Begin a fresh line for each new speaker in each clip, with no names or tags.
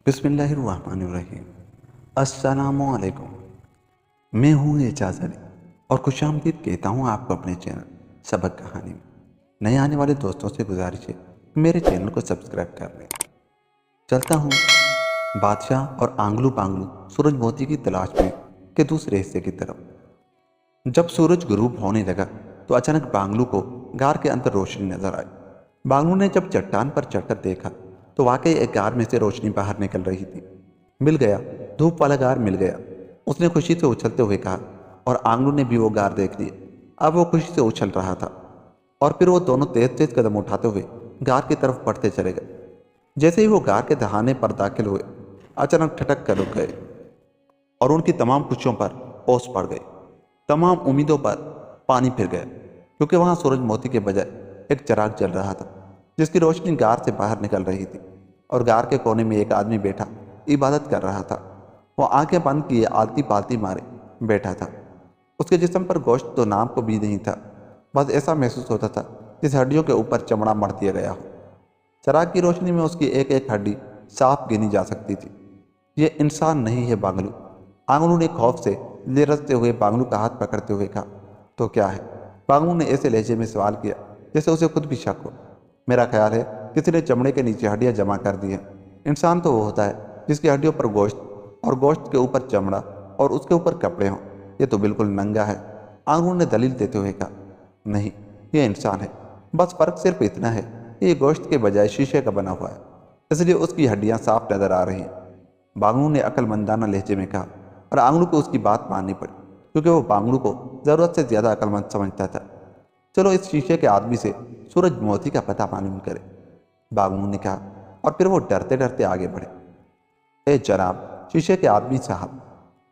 بسم اللہ الرحمن الرحیم۔ السلام علیکم۔ میں ہوں اعجاز علی اور خوش آمدید کہتا ہوں آپ کو اپنے چینل سبق کہانی میں۔ نئے آنے والے دوستوں سے گزارش ہے کہ میرے چینل کو سبسکرائب کر لیں۔ چلتا ہوں بادشاہ اور آنگلو پانگلو سورج موتی کی تلاش میں کے دوسرے حصے کی طرف۔ جب سورج غروب ہونے لگا تو اچانک بانگلو کو غار کے اندر روشنی نظر آئی۔ بانگلو نے جب چٹان پر چڑھ کر دیکھا تو واقعی ایک غار میں سے روشنی باہر نکل رہی تھی۔ مل گیا، دھوپ والا غار مل گیا، اس نے خوشی سے اچھلتے ہوئے کہا، اور آنگلو نے بھی وہ غار دیکھ لیا۔ اب وہ خوشی سے اچھل رہا تھا اور پھر وہ دونوں تیز تیز قدم اٹھاتے ہوئے غار کی طرف بڑھتے چلے گئے۔ جیسے ہی وہ غار کے دہانے پر داخل ہوئے، اچانک ٹھٹک کر رک گئے اور ان کی تمام خوشیوں پر اوس پڑ گئی۔ تمام امیدوں پر پانی پھر گیا، کیونکہ وہاں سورج موتی کے بجائے ایک چراغ جل رہا تھا جس کی روشنی غار سے باہر نکل رہی تھی، اور غار کے کونے میں ایک آدمی بیٹھا عبادت کر رہا تھا۔ وہ آنکھیں بند کیے آلتی پالتی مارے بیٹھا تھا۔ اس کے جسم پر گوشت تو نام کو بھی نہیں تھا، بس ایسا محسوس ہوتا تھا جس ہڈیوں کے اوپر چمڑا مڑ دیا گیا ہو۔ چراغ کی روشنی میں اس کی ایک ایک ہڈی صاف گنی جا سکتی تھی۔ یہ انسان نہیں ہے بانگلو۔ آنگلو نے خوف سے لرزتے ہوئے بانگلو کا ہاتھ پکڑتے ہوئے کہا، تو کیا ہے؟ بانگلو نے ایسے لہجے میں سوال کیا جیسے اسے خود بھی شک ہو۔ میرا خیال ہے کسی نے چمڑے کے نیچے ہڈیاں جمع کر دی ہیں۔ انسان تو وہ ہوتا ہے جس کی ہڈیوں پر گوشت اور گوشت کے اوپر چمڑا اور اس کے اوپر کپڑے ہوں۔ یہ تو بالکل ننگا ہے۔ آنگلو نے دلیل دیتے ہوئے کہا، نہیں، یہ انسان ہے، بس فرق صرف اتنا ہے کہ یہ گوشت کے بجائے شیشے کا بنا ہوا ہے، اس لیے اس کی ہڈیاں صاف نظر آ رہی ہیں۔ بانگلو نے عقل مندانہ لہجے میں کہا، اور آنگلو کو اس کی بات ماننی پڑی کیونکہ وہ بانگلو کو ضرورت سے زیادہ عقل مند سمجھتا تھا۔ چلو اس شیشے کے آدمی سے سورج موتی کا پتہ معلوم کرے، بانگلو نے کہا، اور پھر وہ ڈرتے ڈرتے آگے بڑھے۔ اے جناب شیشے کے آدمی صاحب،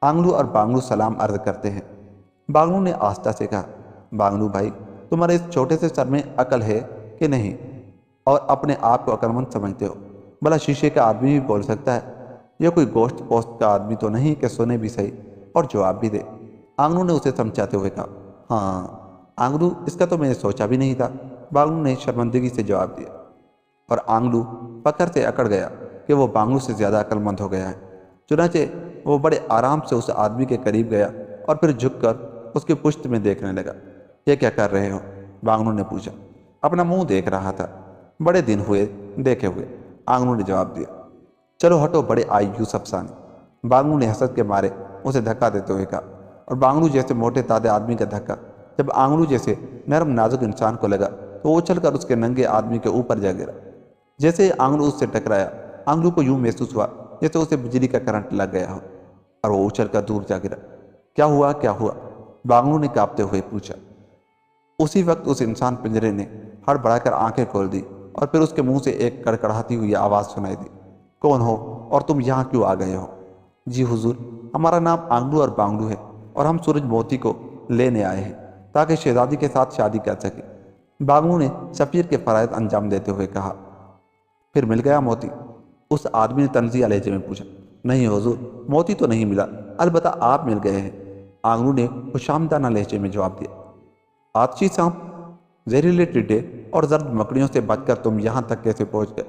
آنگلو اور بانگلو سلام عرض کرتے ہیں۔ بانگلو نے آہستہ سے کہا، بانگلو بھائی، تمہارے اس چھوٹے سے سر میں عقل ہے کہ نہیں، اور اپنے آپ کو عقل مند سمجھتے ہو؟ بھلا شیشے کا آدمی بھی بول سکتا ہے، یہ کوئی گوشت پوست کا آدمی تو نہیں کہ سنے بھی صحیح اور جواب بھی دے؟ آنگلو نے اسے سمجھاتے ہوئے کہا، ہاں آنگلو، اس کا تو میں نے سوچا بھی نہیں تھا، بانگلو نے شرمندگی سے جواب دیا، اور آنگلو فخر سے اکڑ گیا کہ وہ بانگلو سے زیادہ عقل مند ہو گیا ہے۔ چنانچہ وہ بڑے آرام سے اس آدمی کے قریب گیا اور پھر جھک کر اس کی پشت میں دیکھنے لگا۔ یہ کیا کر رہے ہو؟ بانگلو نے پوچھا۔ اپنا منہ دیکھ رہا تھا، بڑے دن ہوئے دیکھے ہوئے، آنگلو نے جواب دیا۔ چلو ہٹو بڑے آئیوس افسانے، بانگلو نے حسد کے مارے اسے دھکا دیتے ہوئے کہا، اور بانگلو جیسے موٹے تازے آدمی کا دھکا جب آنگلو جیسے نرم نازک انسان کو لگا تو وہ اچھل کر اس کے ننگے آدمی کے اوپر جا گرا۔ جیسے ہی آنگلو اس سے ٹکرایا، آنگلو کو یوں محسوس ہوا جیسے اسے بجلی کا کرنٹ لگ گیا ہو، اور وہ اچھل کر دور جا گرا۔ کیا ہوا کیا ہوا؟ بانگلو نے کانپتے ہوئے پوچھا۔ اسی وقت اس انسان پنجرے نے ہڑبڑا کر آنکھیں کھول دی اور پھر اس کے منہ سے ایک کڑکڑاتی ہوئی آواز سنائی دی، کون ہو اور تم یہاں کیوں آ گئے ہو؟ جی حضور، ہمارا نام آنگلو اور بانگلو ہے، اور ہم سورج موتی کو لینے آئے ہیں تاکہ شہزادی کے ساتھ شادی کر سکے، بانگلو نے سفیر کے فرائض انجام دیتے ہوئے کہا۔ پھر مل گیا موتی؟ اس آدمی نے طنزیہ لہجے میں پوچھا۔ نہیں حضور، موتی تو نہیں ملا، البتہ آپ مل گئے ہیں، آنگلو نے خوشامدانہ لہجے میں جواب دیا۔ آتشی سانپ، زہریلے ٹڈے اور زرد مکڑیوں سے بچ کر تم یہاں تک کیسے پہنچ گئے؟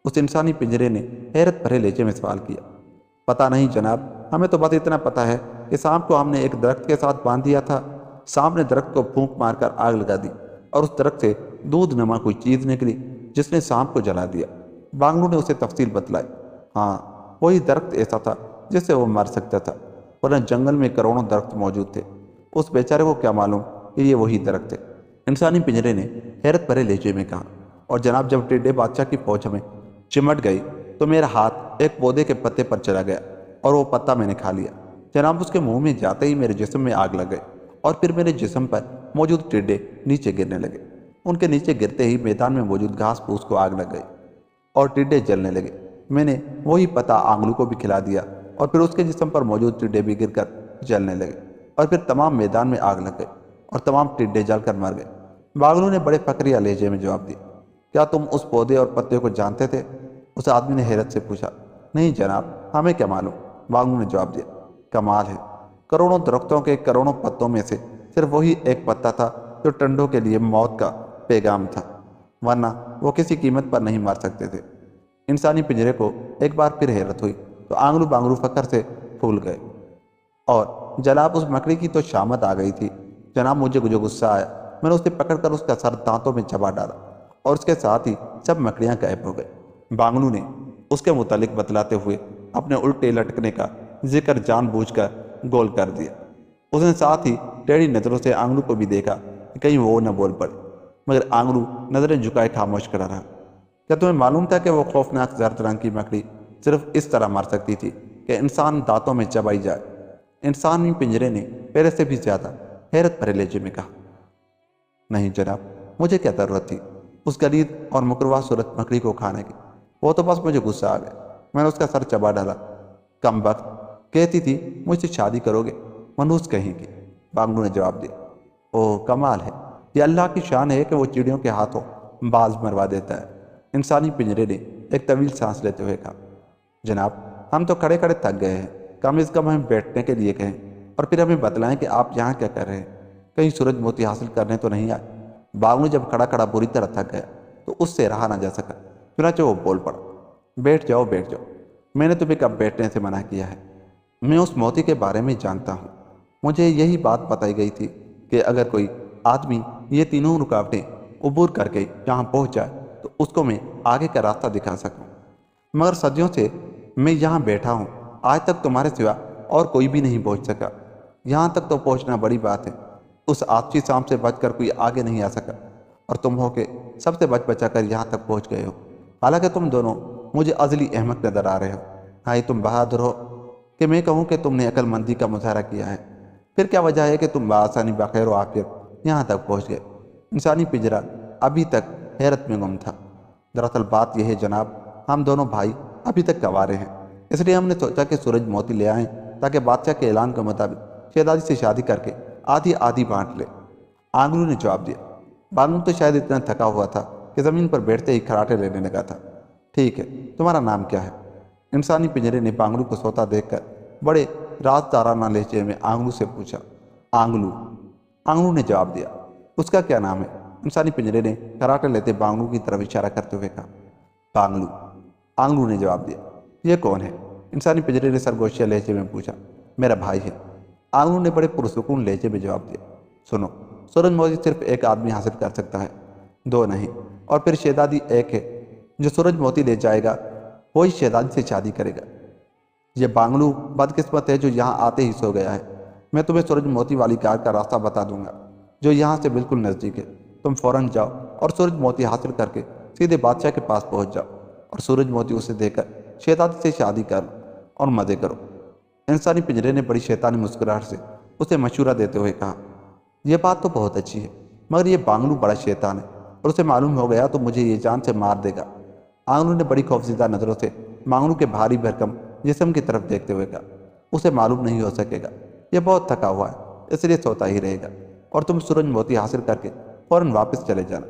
اس انسانی پنجرے نے حیرت بھرے لہجے میں سوال کیا۔ پتہ نہیں جناب، ہمیں تو بس اتنا پتہ ہے کہ سانپ کو ہم نے ایک درخت کے ساتھ باندھ دیا تھا، سانپ نے درخت کو پھونک مار کر آگ لگا دی، اور اس درخت سے دودھ نما کوئی چیز نکلی جس نے سانپ کو جلا دیا۔ بانگلو نے اسے تفصیل بتلائی۔ ہاں، وہی درخت ایسا تھا جس سے وہ مر سکتا تھا، ورنہ جنگل میں کروڑوں درخت موجود تھے، اس بیچارے کو کیا معلوم کہ یہ وہی درخت ہے، انسانی پنجرے نے حیرت بھرے لہجے میں کہا۔ اور جناب جب ٹڈے بادشاہ کی فوج ہمیں چمٹ گئی تو میرا ہاتھ ایک پودے کے پتے پر چلا گیا اور وہ پتا میں نے کھا لیا، جناب اس کے منہ میں جاتے ہی میرے جسم میں آگ لگ گئی، اور پھر میرے جسم پر موجود ٹڈے نیچے گرنے لگے، ان کے نیچے گرتے ہی میدان میں موجود گھاس پھوس کو آگ لگ گئی اور ٹڈے جلنے لگے۔ میں نے وہی پتا آنگلو کو بھی کھلا دیا، اور پھر اس کے جسم پر موجود ٹڈے بھی گر کر جلنے لگے، اور پھر تمام میدان میں آگ لگ گئی اور تمام ٹڈے جل کر مر گئے۔ بانگلو نے بڑے فقریہ لہجے میں جواب دیا۔ کیا تم اس پودے اور پتے کو جانتے تھے؟ اس آدمی نے حیرت سے پوچھا۔ نہیں جناب، ہمیں کیا معلوم، بانگلو نے جواب دیا۔ کمال ہے، کروڑوں درختوں کے کروڑوں پتوں میں سے صرف وہی ایک پتا تھا جو ٹنڈوں کے لیے موت کا پیغام تھا، ورنہ وہ کسی قیمت پر نہیں مار سکتے تھے۔ انسانی پنجرے کو ایک بار پھر حیرت ہوئی تو آنگلو بانگلو فخر سے پھول گئے۔ اور جناب اس مکڑی کی تو شامت آ گئی تھی جناب، مجھے جو غصہ آیا میں نے اسے پکڑ کر اس کا سر دانتوں میں چبا ڈالا اور اس کے ساتھ ہی سب مکڑیاں غائب ہو گئی۔ بانگلو نے اس کے متعلق بتلاتے ہوئے اپنے الٹے لٹکنے کا ذکر جان بوجھ کر گول کر دیا۔ اس نے ساتھ ہی ٹیڑھی نظروں سے آنگلو کو بھی دیکھا کہ کہیں وہ نہ بول پڑے، مگر آنگلو نظریں جھکائے خاموش کھڑا رہا۔ کیا تمہیں معلوم تھا کہ وہ خوفناک زرد رنگ کی مکڑی صرف اس طرح مر سکتی تھی کہ انسان دانتوں میں چبائی جائے؟ انسانی پنجرے نے پہلے سے بھی زیادہ حیرت بھرے لہجے میں کہا۔ نہیں جناب، مجھے کیا ضرورت تھی اس غلیظ اور مکروا صورت مکڑی کو کھانے کی؟ وہ تو بس مجھے غصہ آ گیا، میں نے اس کا سر چبا ڈالا۔ کم وقت، کہتی تھی مجھ سے شادی کرو گے، منحوس کہیں گی، بانگلو نے جواب دیا۔ اوہ کمال ہے، یہ اللہ کی شان ہے کہ وہ چڑیوں کے ہاتھوں باز مروا دیتا ہے۔ انسانی پنجرے نے ایک طویل سانس لیتے ہوئے کہا۔ جناب ہم تو کھڑے کھڑے تھک گئے ہیں، کم از کم ہمیں بیٹھنے کے لیے کہیں اور پھر ہمیں بتلائیں کہ آپ یہاں کیا کر رہے ہیں، کہیں سورج موتی حاصل کرنے تو نہیں آئے؟ بانگلو جب کھڑا کھڑا بری طرح تھک گیا تو اس سے رہا نہ جا سکا، چنانچہ وہ بول پڑا۔ بیٹھ جاؤ بیٹھ جاؤ، میں نے تمہیں کب بیٹھنے سے منع کیا ہے؟ میں اس موتی کے بارے میں جانتا ہوں، مجھے یہی بات بتائی گئی تھی کہ اگر کوئی آدمی یہ تینوں رکاوٹیں عبور کر کے یہاں پہنچ جائے تو اس کو میں آگے کا راستہ دکھا سکوں، مگر صدیوں سے میں یہاں بیٹھا ہوں، آج تک تمہارے سوا اور کوئی بھی نہیں پہنچ سکا۔ یہاں تک تو پہنچنا بڑی بات ہے، اس آتشی سانپ سے بچ کر کوئی آگے نہیں آ سکا، اور تم ہو کہ سب سے بچ بچا کر یہاں تک پہنچ گئے ہو۔ حالانکہ تم دونوں مجھے ازلی احمق نظر آ رہے ہو، ہاں تم بہادر ہو کہ میں کہوں کہ تم نے عقل مندی کا مظاہرہ کیا ہے۔ پھر کیا وجہ ہے کہ تم بآسانی بخیر و عافیت یہاں تک پہنچ گئے؟ انسانی پنجرا ابھی تک حیرت میں گم تھا۔ دراصل بات یہ ہے جناب، ہم دونوں بھائی ابھی تک گنوارے ہیں، اس لیے ہم نے سوچا کہ سورج موتی لے آئیں تاکہ بادشاہ کے اعلان کے مطابق شہزادی سے شادی کر کے آدھی آدھی بانٹ لے۔ آنگلو نے جواب دیا۔ بانگلو تو شاید اتنا تھکا ہوا تھا کہ زمین پر بیٹھتے ہی کھراٹے لینے لگا تھا۔ ٹھیک ہے، تمہارا نام کیا ہے؟ انسانی پنجرے نے بانگلو کو سوتا دیکھ کر بڑے رازدارانہ لہجے میں آنگلو سے پوچھا۔ آنگلو، آنگلو نے جواب دیا۔ اس کا کیا نام ہے؟ انسانی پنجرے نے کھراٹے لیتے بانگلو کی طرف اشارہ کرتے ہوئے کہا۔ بانگلو، آنگلو نے جواب دیا۔ یہ کون ہے؟ انسانی پنجرے نے سرگوشیہ لہجے میں پوچھا۔ میرا بھائی ہے، آنگلو نے بڑے پرسکون لہجے میں جواب دیا۔ سنو، سورج موتی صرف ایک آدمی حاصل کر سکتا ہے، دو نہیں، اور پھر شہزادی ایک ہے، جو سورج موتی لے جائے گا وہی شہزادی سے شادی کرے گا۔ یہ بانگلو بدقسمت ہے جو یہاں آتے ہی سو گیا ہے۔ میں تمہیں سورج موتی والی کار کا راستہ بتا دوں گا جو یہاں سے بالکل نزدیک ہے۔ تم فوراً جاؤ اور سورج موتی حاصل کر کے سیدھے بادشاہ کے پاس پہنچ جاؤ اور سورج موتی اسے دے کر شہزادی سے شادی کر لو اور مزے کرو۔ انسانی پنجرے نے بڑی شیطانی مسکراہٹ سے اسے مشورہ دیتے ہوئے کہا۔ یہ بات تو بہت اچھی ہے، مگر یہ بانگلو بڑا شیطان ہے اور اسے معلوم ہو گیا تو مجھے یہ جان سے مار دے گا۔ آنگلو نے بڑی خوفزدہ نظروں سے بانگلو کے بھاری بھرکم جسم کی طرف دیکھتے ہوئے کہا۔ اسے معلوم نہیں ہو سکے گا، یہ بہت تھکا ہوا ہے، اس لیے سوتا ہی رہے گا، اور تم سورج موتی حاصل کر کے فوراً واپس چلے جانا۔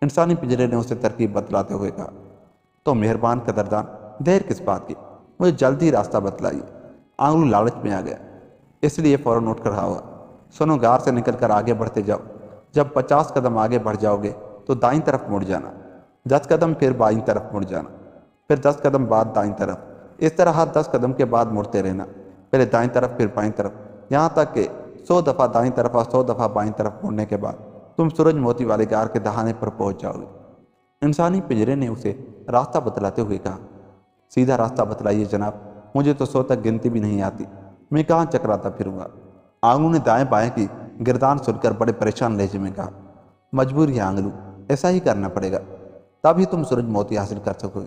انسانی پنجرے نے اسے ترکیب بتلاتے ہوئے کہا۔ تو مہربان قدردان، دیر کس بات کی، مجھے جلدی راستہ بتلائیے۔ آنگلو لالچ میں آ گیا، اس لیے فوراً اٹھ کر کھڑا ہوا۔ سنو، غار سے نکل کر آگے بڑھتے جاؤ، جب 50 قدم آگے بڑھ جاؤ گے تو دائیں طرف مڑ جانا، 10 قدم پھر بائیں طرف مڑ جانا، پھر 10 قدم بعد دائیں طرف، اس طرح ہر 10 قدم کے بعد مڑتے رہنا، پہلے دائیں طرف پھر بائیں طرف، یہاں تک کہ 100 دفعہ دائیں طرف اور 100 دفعہ بائیں طرف مڑنے کے بعد تم سورج موتی والے غار کے دہانے پر پہنچ جاؤ گے۔ انسانی پنجرے نے اسے راستہ بتلاتے ہوئے کہا۔ سیدھا راستہ بتلائیے جناب، مجھے تو 100 تک گنتی بھی نہیں آتی، میں کہاں چکراتا پھروں گا۔ آنگلو نے دائیں بائیں کی گردان سن کر بڑے پریشان لہجے میں کہا۔ مجبور ہے آنگلو، ایسا ہی کرنا پڑے گا، تب ہی تم سورج موتی حاصل کر سکو گے،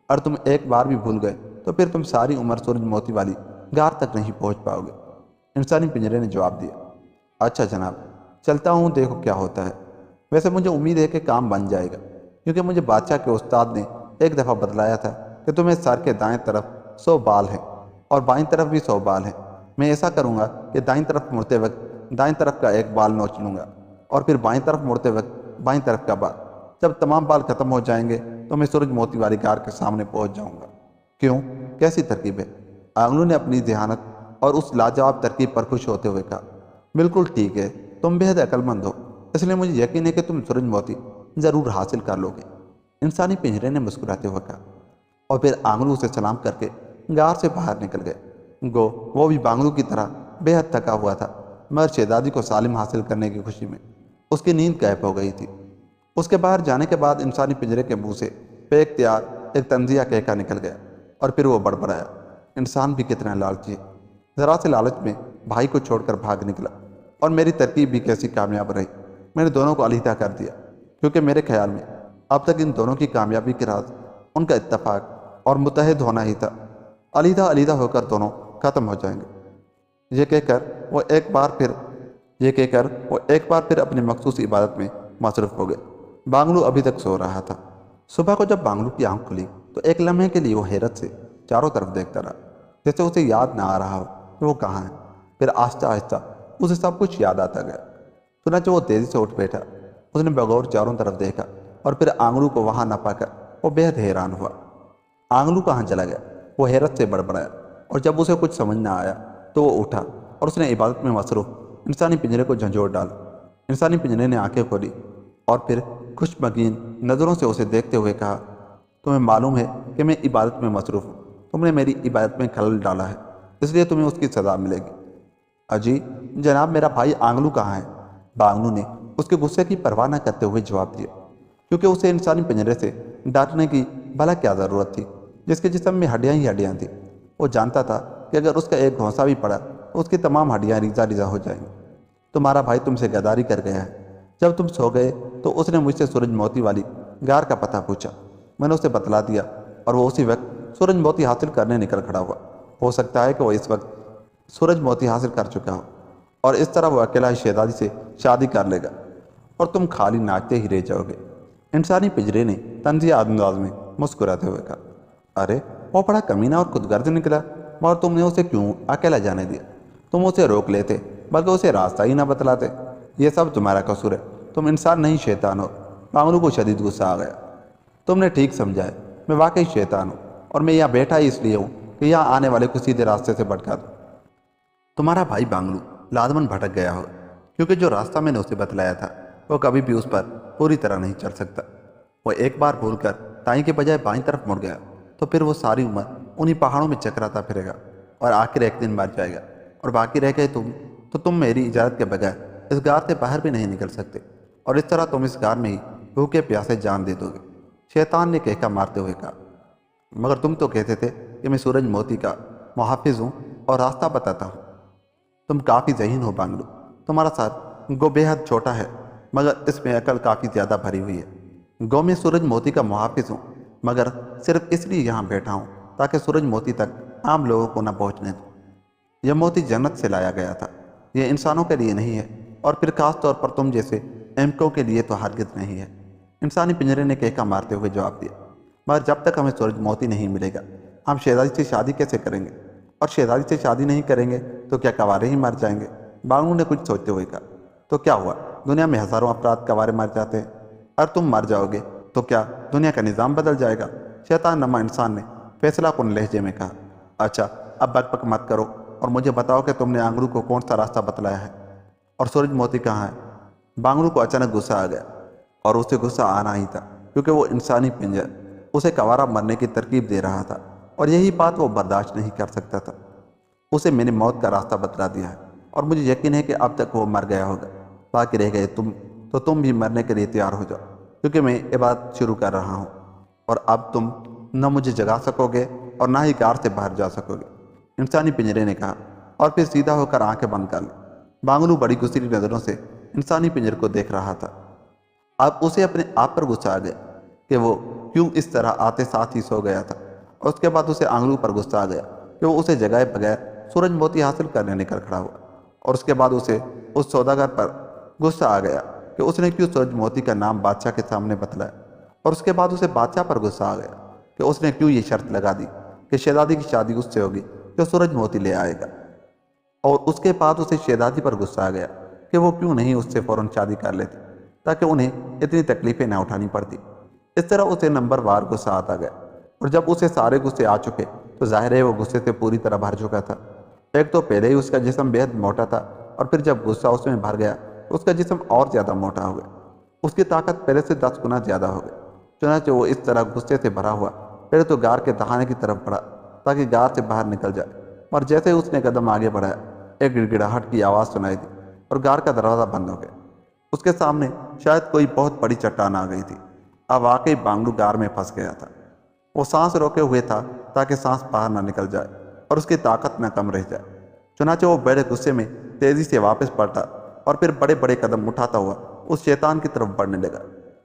اور تم ایک بار بھی بھول گئے تو پھر تم ساری عمر سورج موتی والی غار تک نہیں پہنچ پاؤ گے۔ انسانی پنجرے نے جواب دیا۔ اچھا جناب، چلتا ہوں، دیکھو کیا ہوتا ہے۔ ویسے مجھے امید ہے کہ کام بن جائے گا، کیونکہ مجھے بادشاہ کے استاد نے ایک دفعہ بتلایا تھا کہ تمہیں سر کے دائیں طرف 100 بال ہیں اور بائیں طرف بھی 100 بال ہیں۔ میں ایسا کروں گا کہ دائیں طرف مڑتے وقت دائیں طرف کا ایک بال نوچ لوں گا، اور پھر بائیں طرف مڑتے وقت بائیں طرف کا بال۔ جب تمام بال ختم ہو جائیں گے تو میں سورج موتی والی غار کے سامنے پہنچ جاؤں گا۔ کیوں، کیسی ترکیب ہے؟ آنگلو نے اپنی ذہانت اور اس لاجواب ترکیب پر خوش ہوتے ہوئے کہا۔ بالکل ٹھیک ہے، تم بے حد عقل مند ہو، اس لیے مجھے یقین ہے کہ تم سورج موتی ضرور حاصل کر لو گے۔ انسانی پنجرے نے مسکراتے ہوئے کہا۔ اور پھر آنگلو سے سلام کر کے غار سے باہر نکل گئے۔ گو وہ بھی بانگلو کی طرح بے حد تھکا ہوا تھا، مگر شہزادی کو سالم حاصل کرنے کی خوشی میں اس کی نیند غائب ہو گئی تھی۔ اس کے باہر جانے کے بعد انسانی پنجرے کے منہ سے بے اختیار ایک طنزیہ کہکا نکل گیا، اور پھر وہ بڑبڑایا، انسان بھی کتنا لالچی ہے، ذرا سے لالچ میں بھائی کو چھوڑ کر بھاگ نکلا، اور میری ترکیب بھی کیسی کامیاب رہی، میں نے دونوں کو علیحدہ کر دیا، کیونکہ میرے خیال میں اب تک ان دونوں کی کامیابی کے راز ان کا اتفاق اور متحد ہونا ہی تھا۔ علیحدہ علیحدہ ہو کر دونوں ختم ہو جائیں گے۔ یہ کہہ کر وہ ایک بار پھر اپنی مخصوص عبادت میں مصروف ہو گئے۔ بانگلو ابھی تک سو رہا تھا۔ صبح کو جب بانگلو کی آنکھ کھلی تو ایک لمحے کے لیے وہ حیرت سے چاروں طرف دیکھتا رہا، جیسے اسے یاد نہ آ رہا ہو کہ وہ کہاں ہے۔ پھر آہستہ آہستہ اسے سب کچھ یاد آتا گیا۔ چنانچہ وہ تیزی سے اٹھ بیٹھا، اس نے بغور چاروں طرف دیکھا، اور پھر آنگلو کو وہاں نہ پا کر وہ بے حد حیران ہوا۔ آنگلو کہاں چلا گیا؟ وہ حیرت سے بڑبڑایا، اور جب اسے کچھ سمجھ نہ آیا تو وہ اٹھا اور اس نے عبادت میں مصروف انسانی پنجرے کو جھنجھوڑ ڈالا۔ انسانی پنجرے نے آنکھیں کھولی اور پھر خوشمگین نظروں سے اسے دیکھتے ہوئے کہا، تمہیں معلوم ہے کہ میں عبادت میں مصروف ہوں، تم نے میری عبادت میں خلل ڈالا ہے، اس لیے تمہیں اس کی سزا ملے گی۔ اجی جناب، میرا بھائی آنگلو کہاں ہے؟ بانگلو نے اس کے غصے کی پرواہ نہ کرتے ہوئے جواب دیا، کیونکہ اسے انسانی پنجرے سے ڈانٹنے کی بھلا کیا ضرورت تھی، جس کے جسم میں ہڈیاں ہی ہڈیاں تھیں۔ وہ جانتا تھا کہ اگر اس کا ایک گھونسا بھی پڑا تو اس کی تمام ہڈیاں ریزہ ریزہ ہو جائیں گی۔ تمہارا بھائی تم سے غداری کر گیا ہے۔ جب تم سو گئے تو اس نے مجھ سے سورج موتی والی غار کا پتہ پوچھا، میں نے اسے بتلا دیا، اور وہ اسی وقت سورج موتی حاصل کرنے نکل کھڑا ہوا۔ ہو سکتا ہے کہ وہ اس وقت سورج موتی حاصل کر چکا ہو، اور اس طرح وہ اکیلا ہی شہزادی سے شادی کر لے گا، اور تم خالی ناچتے ہی رہ جاؤ گے۔ انسانی پنجرے نے طنزیہ انداز میں مسکراتے ہوئے کہا، ارے وہ بڑا کمینہ اور خودغرض نکلا، مگر تم نے اسے کیوں اکیلا جانے دیا؟ تم اسے روک لیتے، بلکہ اسے راستہ ہی نہ بتلاتے۔ یہ سب تمہارا قصور ہے، تم انسان نہیں شیطان ہو۔ بانگلو کو شدید غصہ آ گیا۔ تم نے ٹھیک سمجھا ہے، میں واقعی شیطان ہوں، اور میں یہاں بیٹھا ہی اس لیے ہوں کہ یہاں آنے والے کو سیدھے راستے سے بھٹکا دوں۔ تمہارا بھائی بانگلو لازماً بھٹک گیا ہوگا، کیونکہ جو راستہ میں نے اسے بتلایا تھا وہ کبھی بھی اس پر پوری طرح نہیں چل سکتا۔ وہ ایک بار بھول کر دائیں کے بجائے بائیں طرف مڑ گیا تو پھر وہ ساری عمر انہی پہاڑوں میں چکراتا پھرے گا، اور آخر ایک دن مر جائے گا، اور باقی رہ گئے تم میری اجازت کے بغیر اس غار سے باہر بھی نہیں نکل سکتے، اور اس طرح تم اس غار میں ہی بھوکے پیاسے جان دے دو گے۔ شیطان نے کہکا مارتے ہوئے کہا، مگر تم تو کہتے تھے کہ میں سورج موتی کا محافظ ہوں اور راستہ بتاتا ہوں۔ تم کافی ذہین ہو بانگلو، تمہارا سر گو بے حد چھوٹا ہے، مگر اس میں عقل کافی زیادہ بھری ہوئی ہے۔ گو میں سورج موتی کا محافظ ہوں، مگر صرف اس لیے یہاں بیٹھا ہوں تاکہ سورج موتی تک عام لوگوں کو نہ پہنچنے دوں۔ یہ موتی جنت سے لایا گیا تھا، یہ انسانوں کے لیے نہیں ہے، اور پھر خاص طور پر تم جیسے احمقوں کے لیے تو ہرگز نہیں ہے۔ انسانی پنجرے نے کہکا مارتے ہوئے جواب دیا، مگر جب تک ہمیں سورج موتی نہیں ملے گا ہم شہزادی سے شادی کیسے کریں گے؟ اور شہزادی سے شادی نہیں کریں گے تو کیا کوارے ہی مر جائیں گے؟ بانگلو نے کچھ سوچتے ہوئے کہا، تو کیا ہوا، دنیا میں ہزاروں افراد کوارے مر جاتے ہیں، اور تم مر جاؤ گے تو کیا دنیا کا نظام بدل جائے گا؟ شیطان نما انسان نے فیصلہ کن لہجے میں کہا، اچھا اب بک بک مت کرو اور مجھے بتاؤ کہ تم نے آنگلو کو کون سا راستہ بتلایا ہے، اور سورج موتی کہاں ہے؟ بانگلو کو اچانک غصہ آ گیا، اور اسے غصہ آنا ہی تھا، کیونکہ وہ انسانی پنجر اسے کوارا مرنے کی ترکیب دے رہا تھا، اور یہی بات وہ برداشت نہیں کر سکتا تھا۔ اسے میں نے موت کا راستہ بتلا دیا ہے، اور مجھے یقین ہے کہ اب تک وہ مر گیا ہوگا۔ باقی رہ گئے تم بھی مرنے کے لیے تیار ہو جاؤ، کیونکہ میں عبادت شروع کر رہا ہوں، اور اب تم نہ مجھے جگا سکو گے اور نہ ہی غار سے باہر جا سکو گے، انسانی پنجرے نے کہا، اور پھر سیدھا ہو کر آنکھیں بند کر لی۔ بانگلو بڑی گسیلی نظروں سے انسانی پنجر کو دیکھ رہا تھا۔ اب اسے اپنے آپ پر غصہ آ گیا کہ وہ کیوں اس طرح آتے ساتھ ہی سو گیا تھا، اور اس کے بعد اسے آنگلو پر غصہ آ گیا کہ وہ اسے جگائے بغیر سورج موتی حاصل کرنے نکل کھڑا ہوا، اور اس کے بعد اسے اس سوداگر پر غصہ آ گیا کہ اس نے کیوں سورج موتی کا نام بادشاہ کے سامنے بتلایا، اور اس کے بعد اسے بادشاہ پر غصہ آ گیا کہ اس نے کیوں یہ شرط لگا دی کہ شہزادی کی شادی اس سے ہوگی جو سورج موتی لے آئے گا، اور اس کے بعد اسے شہزادی پر غصہ آ گیا کہ وہ کیوں نہیں اس سے فوراً شادی کر لیتی تاکہ انہیں اتنی تکلیفیں نہ اٹھانی پڑتی۔ اس طرح اسے نمبر وار غصہ آتا گیا، اور جب اسے سارے غصے آ چکے تو ظاہر ہے وہ غصے سے پوری طرح بھر چکا تھا۔ ایک تو پہلے ہی اس کا جسم بے حد موٹا تھا، اور پھر جب غصہ اس میں بھر گیا تو اس کا جسم اور زیادہ موٹا ہو گیا، اس کی طاقت پہلے سے 10 گنا زیادہ ہو گئی۔ چنانچہ وہ اس طرح غصے سے بھرا ہوا پہلے تو غار کے دہانے کی طرف بڑھا تاکہ غار سے باہر نکل جائے، اور جیسے ہی اس نے قدم آگے بڑھایا ایک گڑگڑاہٹ کی آواز سنائی دی اور غار کا دروازہ بند ہو گیا۔ اس کے سامنے شاید کوئی بہت بڑی چٹان آ گئی تھی۔ اب واقعی بانگلو غار میں پھنس گیا تھا۔ وہ سانس روکے ہوئے تھا تاکہ سانس باہر نہ نکل جائے اور اس کی طاقت نہ کم رہ جائے۔ چنانچہ وہ بڑے غصے میں تیزی سے واپس پلٹا اور پھر بڑے بڑے قدم اٹھاتا ہوا اس شیطان کی طرف بڑھنے لگا،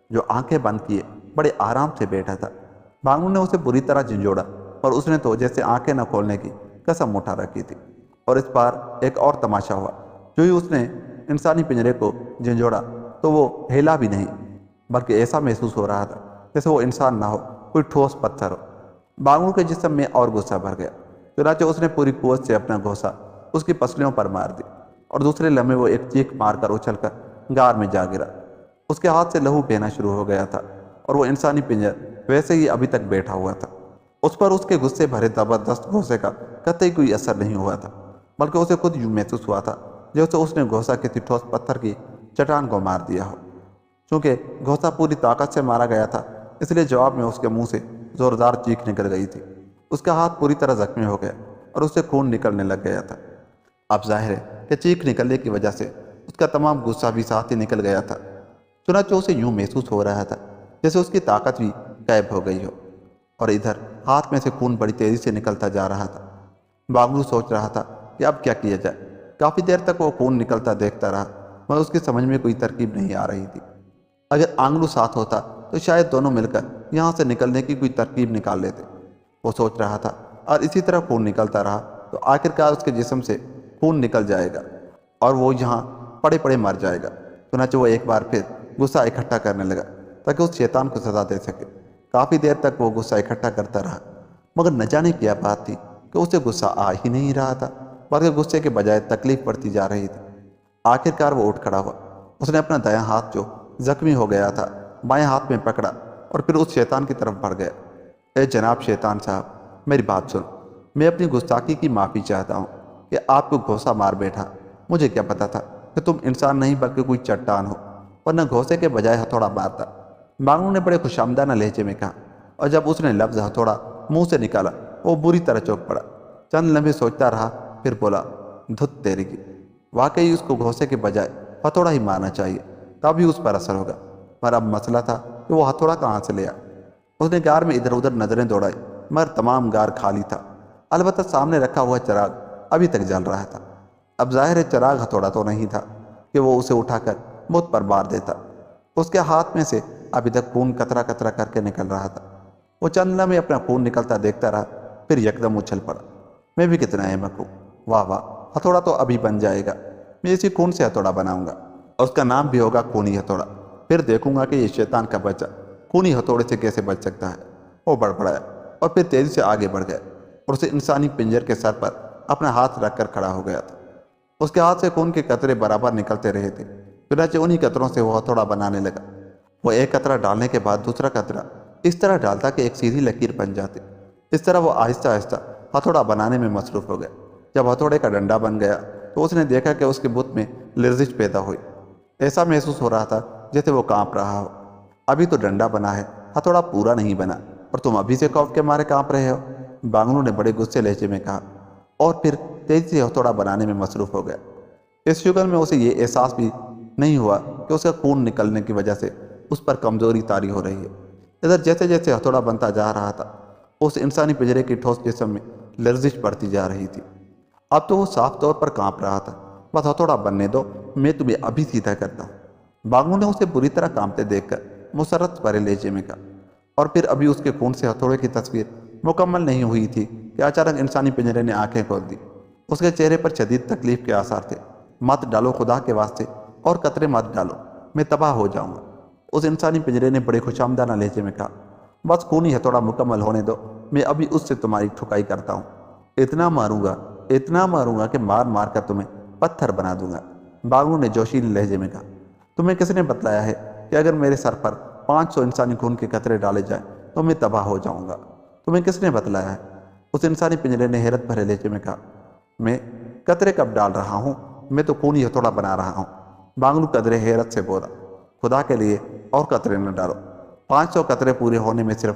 جو آنکھیں بند کیے بڑے آرام سے بیٹھا تھا۔ بانگلو نے اسے بری طرح جھنجھوڑا اور اس نے تو جیسے آنکھیں نہ کھولنے کی قسم اٹھا رکھی تھی۔ اور اس بار ایک اور تماشا ہوا۔ جو ہی اس نے انسانی پنجرے کو جھنجھوڑا تو وہ ہلا بھی نہیں، بلکہ ایسا محسوس ہو رہا تھا جیسے وہ انسان نہ ہو، کوئی ٹھوس پتھر ہو۔ بانگلو کے جسم میں اور غصہ بھر گیا، چنانچہ اس نے پوری قوت سے اپنا گھوسا اس کی پسلیوں پر مار دی اور دوسرے لمحے وہ ایک چیخ مار کر اچھل کر غار میں جا گرا۔ اس کے ہاتھ سے لہو بہنا شروع ہو گیا تھا اور وہ انسانی پنجر ویسے ہی ابھی تک بیٹھا ہوا تھا۔ اس پر اس کے غصے بھرے زبردست گھوسے کا قطعی کوئی اثر نہیں ہوا تھا، بلکہ اسے خود یوں محسوس ہوا تھا جیسے اس نے گھوسا کسی ٹھوس پتھر کی چٹان کو مار دیا ہو۔ چونکہ گھوسا پوری طاقت سے مارا گیا تھا، اس لیے جواب میں اس کے منہ سے زوردار چیخ نکل گئی تھی۔ اس کا ہاتھ پوری طرح زخمی ہو گیا اور اس سے خون نکلنے لگ گیا تھا۔ اب ظاہر ہے کہ چیخ نکلنے کی وجہ سے اس کا تمام غصہ بھی ساتھ ہی نکل گیا تھا۔ چنانچہ اسے یوں محسوس ہو رہا تھا جیسے اس کی طاقت بھی غائب ہو گئی ہو، اور ادھر ہاتھ میں سے خون بڑی تیزی سے نکلتا جا رہا تھا۔ بانگلو سوچ رہا تھا کہ اب کیا کیا جائے۔ کافی دیر تک وہ خون نکلتا دیکھتا رہا، مگر اس کی سمجھ میں کوئی ترکیب نہیں آ رہی تھی۔ اگر آنگلو ساتھ ہوتا تو شاید دونوں مل کر یہاں سے نکلنے کی کوئی ترکیب نکال لیتے، وہ سوچ رہا تھا۔ اور اسی طرح خون نکلتا رہا تو آخرکار اس کے جسم سے خون نکل جائے گا اور وہ یہاں پڑے پڑے مر جائے گا۔ چنانچہ وہ ایک بار پھر غصہ اکٹھا کرنے لگا تاکہ اس شیطان کو سزا دے سکے۔ کافی دیر تک وہ غصہ اکٹھا کرتا رہا، مگر نہ جانے کیا بات تھی کہ اسے غصہ آ ہی نہیں رہا تھا، بلکہ غصے کے بجائے تکلیف بڑھتی جا رہی تھی۔ آخرکار وہ اٹھ کھڑا ہوا۔ اس نے اپنا دایاں ہاتھ جو زخمی ہو گیا تھا بائیں ہاتھ میں پکڑا اور پھر اس شیطان کی طرف بڑھ گیا۔ اے جناب شیطان صاحب، میری بات سن۔ میں اپنی گستاخی کی معافی چاہتا ہوں کہ آپ کو گھوسا مار بیٹھا۔ مجھے کیا پتا تھا کہ تم انسان نہیں بلکہ کوئی چٹان ہو، ورنہ گھوسے کے بجائے ہتھوڑا مارتا۔ بانگلو نے بڑے خوشامدانہ لہجے میں کہا، اور جب اس نے لفظ ہتھوڑا منہ سے نکالا وہ بری طرح چونک پڑا۔ چند لمحے سوچتا رہا، پھر بولا، دھت تیری کی، واقعی اس کو گھوسے کے بجائے ہتھوڑا ہی مارنا چاہیے، تبھی اس پر اثر ہوگا۔ پر اب مسئلہ تھا کہ وہ ہتھوڑا کہاں سے لیا۔ اس نے غار میں ادھر ادھر نظریں دوڑائی، مگر تمام غار خالی تھا۔ البتہ سامنے رکھا ہوا چراغ ابھی تک جل رہا تھا۔ اب ظاہر ہے چراغ ہتھوڑا تو نہیں تھا کہ وہ اسے اٹھا کر مجھ پر مار دیتا۔ اس کے ہاتھ میں سے ابھی تک خون قطرہ قطرہ کر کے نکل رہا تھا۔ وہ چند لمحے اپنا خون نکلتا دیکھتا رہا، پھر یکدم اچھل پڑا۔ میں بھی کتنا احمق ہوں، واہ واہ، ہتھوڑا تو ابھی بن جائے گا۔ میں اسی خون سے ہتھوڑا بناؤں گا اور اس کا نام بھی ہوگا خونی ہتھوڑا۔ پھر دیکھوں گا کہ یہ شیطان کا بچہ خونی ہتھوڑے سے کیسے بچ سکتا ہے۔ وہ بڑبڑایا اور پھر تیزی سے آگے بڑھ گیا اور اسے انسانی پنجر کے سر پر اپنا ہاتھ رکھ کر کھڑا ہو گیا تھا۔ اس کے ہاتھ سے خون کے قطرے برابر نکلتے رہے تھے، چنانچہ انہی قطروں سے وہ ہتھوڑا بنانے لگا۔ وہ ایک قطرہ ڈالنے کے بعد دوسرا قطرہ اس طرح ڈالتا کہ ایک سیدھی لکیر بن جاتی۔ اس طرح وہ آہستہ آہستہ ہتھوڑا بنانے میں مصروف ہو گیا۔ جب ہتھوڑے کا ڈنڈا بن گیا تو اس نے دیکھا کہ اس کے بت میں لرزش پیدا ہوئی۔ ایسا محسوس ہو رہا تھا جیسے وہ کانپ رہا ہو۔ ابھی تو ڈنڈا بنا ہے، ہتھوڑا پورا نہیں بنا، اور تم ابھی سے خوف کے مارے کانپ رہے ہو، بانگلو نے بڑے غصے لہجے میں کہا، اور پھر تیزی سے ہتھوڑا بنانے میں مصروف ہو گیا۔ اس شکل میں اسے یہ احساس بھی نہیں ہوا کہ اس کا خون نکلنے کی وجہ سے اس پر کمزوری طاری ہو رہی ہے۔ ادھر جیسے جیسے ہتھوڑا بنتا جا رہا تھا اس انسانی پنجرے کی ٹھوس جسم میں لرزش بڑھتی جا رہی تھی۔ اب تو وہ صاف طور پر کانپ رہا تھا۔ بس ہتھوڑا بننے دو، میں تمہیں ابھی سیدھا کرتا ہوں، بانگلو نے اسے بری طرح کانپتے دیکھ کر مسرت بھرے لہجے میں کہا۔ اور پھر ابھی اس کے خون سے ہتھوڑے کی تصویر مکمل نہیں ہوئی تھی کہ اچانک انسانی پنجرے نے آنکھیں کھول دی۔ اس کے چہرے پر شدید تکلیف کے آثار تھے۔ مت ڈالو خدا کے واسطے، اور قطرے مت ڈالو، میں تباہ ہو جاؤں گا، اس انسانی پنجرے نے بڑے خوشامدانہ لہجے میں کہا۔ بس خونی ہتھوڑا مکمل ہونے دو، میں ابھی اس سے تمہاری ٹھکائی کرتا ہوں۔ اتنا ماروں گا کہ مار مار کر تمہیں پتھر بنا دوں گا، بانگلو نے جوشیلے لہجے میں کہا۔ تمہیں کس نے بتلایا ہے کہ اگر میرے سر پر 500 انسانی خون کے قطرے ڈالے جائیں تو میں تباہ ہو جاؤں گا؟ تمہیں کس نے بتلایا ہے؟ اس انسانی پنجرے نے حیرت بھرے لہجے میں کہا۔ میں قطرے کب ڈال رہا ہوں؟ میں تو خونی ہتھوڑا بنا رہا ہوں، بانگلو قدرے حیرت سے بولا۔ خدا کے لیے اور قطرے نہ ڈالو، 500 قطرے پورے ہونے میں صرف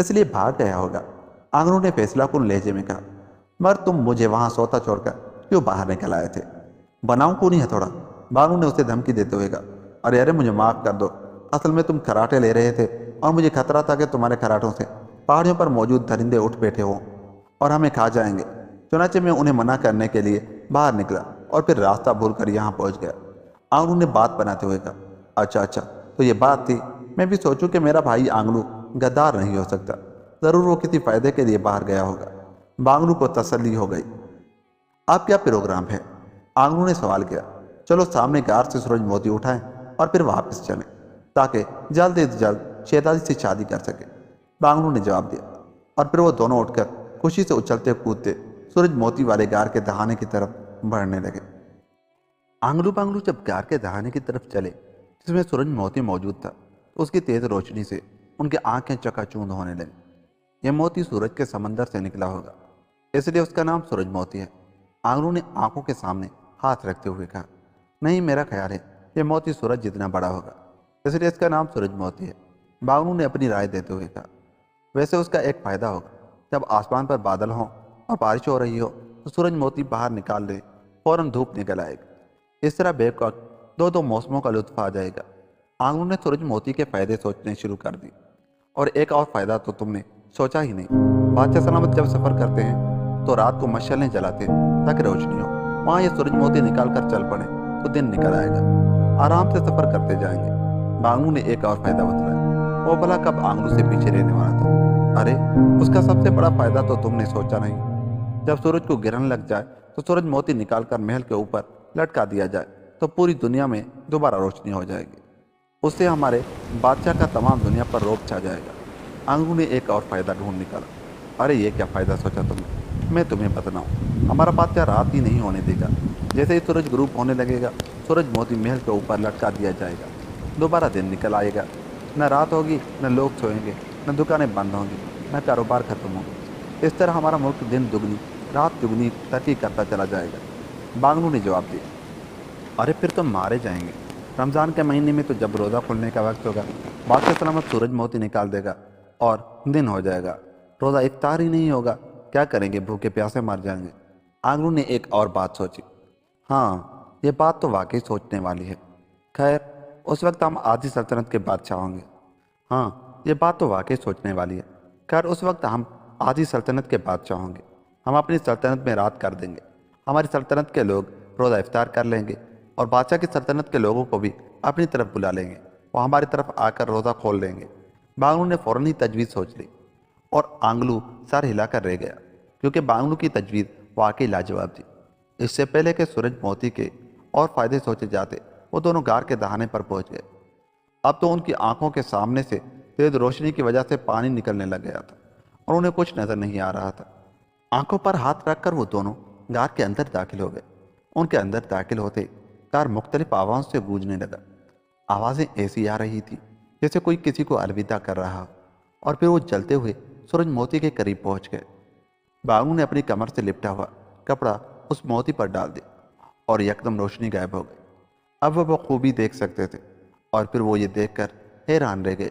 اس لیے بھاگ گیا ہوگا۔ آنگنوں نے فیصلہ کن لہجے میں کہا، مگر تم مجھے وہاں سوتا چھوڑ کر کیوں باہر نکل آئے تھے؟ بناؤں کو نہیں ہے تھوڑا؟ بانو نے اسے دھمکی دیتے ہوئے کہا۔ ارے مجھے معاف کر دو، اصل میں تم کھراٹے لے رہے تھے اور مجھے خطرہ تھا کہ تمہارے کھراٹوں سے پہاڑیوں پر موجود درندے اٹھ بیٹھے ہوں اور ہمیں کھا جائیں گے۔ چنانچہ میں انہیں منع کرنے کے لیے باہر نکلا اور پھر راستہ بھول کر یہاں پہنچ گیا۔ آنگلو نے بات بناتے ہوئے کہا، اچھا تو یہ بات تھی۔ میں بھی سوچوں کہ میرا بھائی آنگلو غدار نہیں ہو سکتا، ضرور وہ کسی فائدے کے لیے باہر گیا ہوگا۔ بانگلو کو تسلی ہو گئی۔ آپ کیا پروگرام ہے؟ آنگلو نے سوال کیا۔ چلو سامنے غار سے سورج موتی اٹھائیں اور پھر واپس چلیں تاکہ جلد از جلد شہزادی سے شادی کر سکے، بانگلو نے جواب دیا۔ اور پھر وہ دونوں اٹھ کر خوشی سے اچھلتے کودتے سورج موتی والے غار کے دہانے کی طرف بڑھنے لگے۔ آنگلو بانگلو جب غار کے دہانے کی طرف چلے جس میں سورج موتی موجود تھا تو اس کی تیز روشنی سے ان کی آنکھیں چکا چوند ہونے لگیں۔ یہ موتی سورج کے سمندر سے نکلا ہوگا، اس لیے اس کا نام سورج موتی ہے۔ آنگلو نے آنکھوں کے سامنے ہاتھ رکھتے ہوئے کہا، نہیں، میرا خیال ہے یہ موتی سورج جتنا بڑا ہوگا، اس لیے اس کا نام سورج موتی ہے، بانگلو نے اپنی رائے دیتے ہوئے کہا۔ ویسے اس کا ایک فائدہ ہوگا، جب آسمان پر بادل ہوں اور بارش ہو رہی ہو تو سورج موتی باہر نکال دے، فوراً دھوپ نکل آئے گی۔ اس طرح بیک وقت دو موسموں کا لطف آ جائے گا۔ آنگلو نے سورج موتی کے فائدے سوچنے شروع کر دی۔ اور ایک اور فائدہ تو تم نے سوچا ہی نہیں، بادشاہ سلامت جب سفر کرتے ہیں تو رات کو مشعلیں جلاتے ہیں تاکہ روشنی ہو، وہاں یہ سورج موتی نکال کر چل پڑے تو دن نکل آئے گا، آرام سے سفر کرتے جائیں گے۔ بانگلو نے ایک اور فائدہ بتلایا۔ وہ بھلا کب آنگلو سے پیچھے رہنے والا تھا؟ ارے اس کا سب سے بڑا فائدہ تو تم نے سوچا نہیں۔ جب سورج کو گرہن لگ جائے تو سورج موتی نکال کر محل کے اوپر لٹکا دیا جائے تو پوری دنیا میں دوبارہ روشنی ہو جائے گی۔ اس سے ہمارے بادشاہ کا تمام دنیا پر روب چھا جائے گا۔ آنگلو نے ایک اور فائدہ ڈھونڈ نکالا۔ ارے یہ کیا فائدہ سوچا تم نے؟ میں تمہیں بتلاؤں۔ ہمارا بادشاہ رات ہی نہیں ہونے دے گا۔ جیسے ہی سورج غروب ہونے لگے گا سورج موتی محل کے اوپر لٹکا دیا جائے گا، دوبارہ دن نکل آئے گا، نہ رات ہوگی، نہ لوگ سوئیں گے، نہ دکانیں بند ہوں گی، نہ کاروبار ختم ہوگا۔ اس طرح ہمارا ملک دن دگنی رات چگنی ترقی کرتا چلا جائے گا۔ بانگلو نے جواب دیا۔ ارے پھر تو مارے جائیں گے۔ رمضان کے مہینے میں تو جب روزہ کھلنے کا وقت ہوگا بادشاہ سلامت سورج موتی نکال دے گا اور دن ہو جائے گا، روزہ افطار ہی نہیں ہوگا، کیا کریں گے؟ بھوکے پیاسے مر جائیں گے۔ آنگلو نے ایک اور بات سوچی۔ ہاں، یہ بات تو واقعی سوچنے والی ہے۔ خیر، اس وقت ہم آدھی سلطنت کے بادشاہ ہوں گے۔ ہاں، یہ بات تو واقعی سوچنے والی ہے۔ خیر، اس وقت ہم آدھی سلطنت کے بادشاہ ہوں گے۔ ہم اپنی سلطنت میں رات کر دیں گے، ہماری سلطنت کے لوگ روزہ افطار کر لیں گے اور بادشاہ کی سلطنت کے لوگوں کو بھی اپنی طرف بلا لیں گے، وہ ہماری طرف آ کر روزہ کھول لیں گے۔ بانگلو نے فوراً ہی تجویز سوچ لی اور آنگلو سر ہلا کر رہ گیا، کیونکہ بانگلو کی تجویز واقعی لاجواب تھی۔ اس سے پہلے کہ سورج موتی کے اور فائدے سوچے جاتے وہ دونوں غار کے دہانے پر پہنچ گئے۔ اب تو ان کی آنکھوں کے سامنے سے تیز روشنی کی وجہ سے پانی نکلنے لگ گیا تھا اور انہیں کچھ نظر نہیں آ رہا تھا۔ آنکھوں پر ہاتھ رکھ کر وہ دونوں غار کے اندر داخل ہو گئے۔ ان کے اندر داخل ہوتے غار مختلف آوازوں سے گونجنے لگا۔ آوازیں ایسی آ رہی تھی جیسے کوئی کسی کو الوداع کر رہا ہو، اور پھر وہ جلتے ہوئے سورج موتی کے قریب پہنچ گئے۔ بانگلو نے اپنی کمر سے لپٹا ہوا کپڑا اس موتی پر ڈال دیا اور یکدم روشنی غائب ہو گئی۔ اب وہ بخوبی دیکھ سکتے تھے، اور پھر وہ یہ دیکھ کر حیران رہ گئے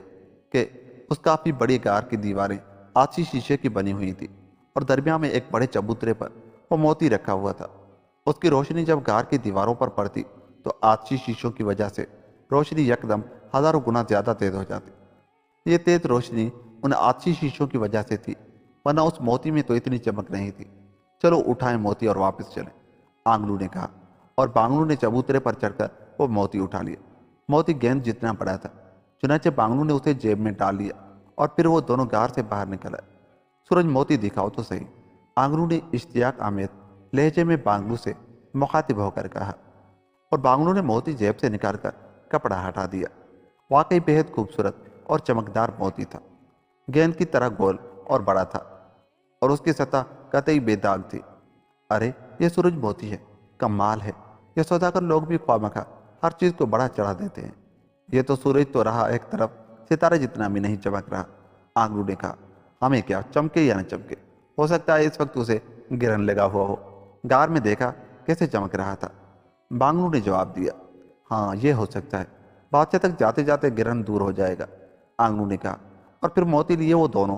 کہ اس کافی بڑی غار کی دیواریں آتشی شیشے کی بنی ہوئی تھی اور درمیان میں ایک بڑے چبوترے پر وہ موتی رکھا ہوا تھا۔ اس کی روشنی جب غار کی دیواروں پر پڑتی تو آتشی شیشوں کی وجہ سے روشنی یکدم ہزاروں گنا زیادہ تیز ہو جاتی۔ یہ تیز روشنی ان آتشی شیشوں کی وجہ سے تھی، ورنہ اس موتی میں تو اتنی چمک نہیں تھی۔ چلو اٹھائیں موتی اور واپس چلیں، آنگلو نے کہا، اور بانگلو نے چبوترے پر چڑھ کر وہ موتی اٹھا لیا۔ موتی گیند جتنا بڑا تھا، چنانچہ بانگلو نے اسے جیب میں ڈال لیا اور پھر وہ دونوں غار سے باہر نکل آئے۔ سورج موتی دکھاؤ تو صحیح، آنگلو نے اشتیاق آمیز لہجے میں بانگلو سے مخاطب ہو کر کہا، اور بانگلو نے موتی جیب سے نکال کر کپڑا ہٹا دیا۔ واقعی بہت خوبصورت اور چمکدار موتی تھا، گیند کی طرح گول اور بڑا تھا، اور اس کی سطح قطعی بے داغ تھی۔ ارے یہ سورج موتی ہے، کمال ہے۔ یہ سوداگر لوگ بھی خواہ مخواہ ہر چیز کو بڑا چڑھا دیتے ہیں۔ یہ تو سورج تو رہا ایک طرف، ستارے جتنا بھی نہیں چمک رہا۔ آنگلو نے کہا، ہمیں کیا، چمکے یا نہ چمکے، ہو سکتا ہے اس وقت اسے گرہن لگا ہوا ہو۔ غار میں دیکھا کیسے چمک رہا تھا؟ بانگلو نے جواب دیا، ہاں یہ ہو سکتا ہے، بادشاہ تک جاتے جاتے گرہن دور ہو جائے گا۔ آنگلو نے کہا، اور پھر موتی لیے وہ دونوں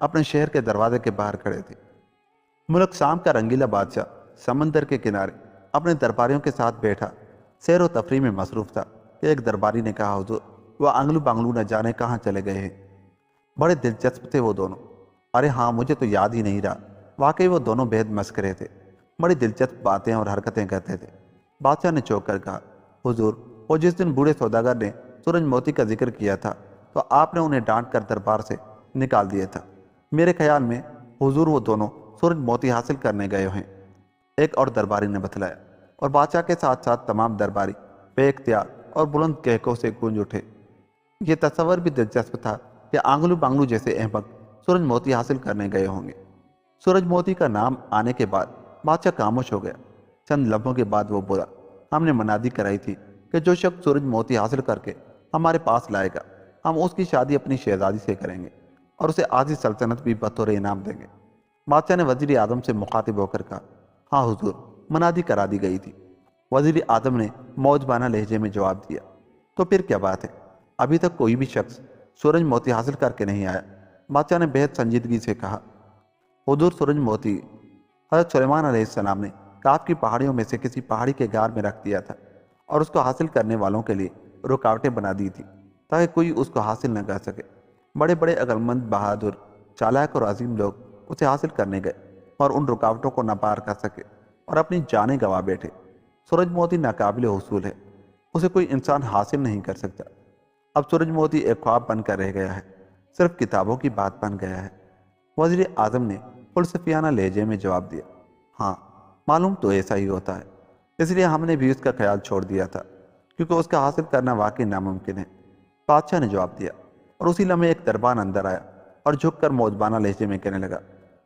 اپنے شہر کے دروازے کے باہر کھڑے تھے۔ ملک شام کا رنگیلا بادشاہ سمندر کے کنارے اپنے درباریوں کے ساتھ بیٹھا سیر و تفریح میں مصروف تھا کہ ایک درباری نے کہا، حضور وہ آنگلو بانگلو نہ جانے کہاں چلے گئے ہیں، بڑے دلچسپ تھے وہ دونوں۔ ارے ہاں، مجھے تو یاد ہی نہیں رہا، واقعی وہ دونوں بےحد مسخرے تھے، بڑی دلچسپ باتیں اور حرکتیں کرتے تھے۔ بادشاہ نے چونک کر کہا، حضور وہ جس دن بوڑھے سوداگر نے سورج موتی کا ذکر کیا تھا تو آپ نے انہیں ڈانٹ کر دربار سے نکال دیا تھا۔ میرے خیال میں حضور وہ دونوں سورج موتی حاصل کرنے گئے ہیں، ایک اور درباری نے بتلایا، اور بادشاہ کے ساتھ ساتھ تمام درباری بے اختیار اور بلند کہکوں سے گونج اٹھے۔ یہ تصور بھی دلچسپ تھا کہ آنگلو بانگلو جیسے احمق سورج موتی حاصل کرنے گئے ہوں گے۔ سورج موتی کا نام آنے کے بعد بادشاہ خاموش ہو گیا۔ چند لمحوں کے بعد وہ بولا، ہم نے منادی کرائی تھی کہ جو شخص سورج موتی حاصل کر کے ہمارے پاس لائے گا، ہم اس کی شادی اپنی شہزادی سے کریں گے اور اسے آدھی سلطنت بھی بطور انعام دیں گے۔ بادشاہ نے وزیر اعظم سے مخاطب ہو کر کہا، ہاں حضور، منادی کرا دی گئی تھی۔ وزیر اعظم نے موجبانہ لہجے میں جواب دیا، تو پھر کیا بات ہے؟ ابھی تک کوئی بھی شخص سورج موتی حاصل کر کے نہیں آیا۔ بادشاہ نے بہت سنجیدگی سے کہا، حضور سورج موتی حضرت سلیمان علیہ السلام نے کاف کی پہاڑیوں میں سے کسی پہاڑی کے غار میں رکھ دیا تھا اور اس کو حاصل کرنے والوں کے لیے رکاوٹیں بنا دی تھی تاکہ کوئی اس کو حاصل نہ کر سکے۔ بڑے بڑے عقلمند، بہادر، چالاک اور عظیم لوگ اسے حاصل کرنے گئے اور ان رکاوٹوں کو نہ پار کر سکے اور اپنی جانیں گنوا بیٹھے۔ سورج موتی ناقابل حصول ہے، اسے کوئی انسان حاصل نہیں کر سکتا۔ اب سورج موتی ایک خواب بن کر رہ گیا ہے، صرف کتابوں کی بات بن گیا ہے۔ وزیر اعظم نے فلسفیانہ لہجے میں جواب دیا، ہاں معلوم تو ایسا ہی ہوتا ہے، اس لیے ہم نے بھی اس کا خیال چھوڑ دیا تھا، کیونکہ اس کا حاصل کرنا واقعی ناممکن ہے۔ بادشاہ نے جواب دیا، اور اسی لمحے ایک دربان اندر آیا اور جھک کر موجبانہ لہجے میں کہنے لگا،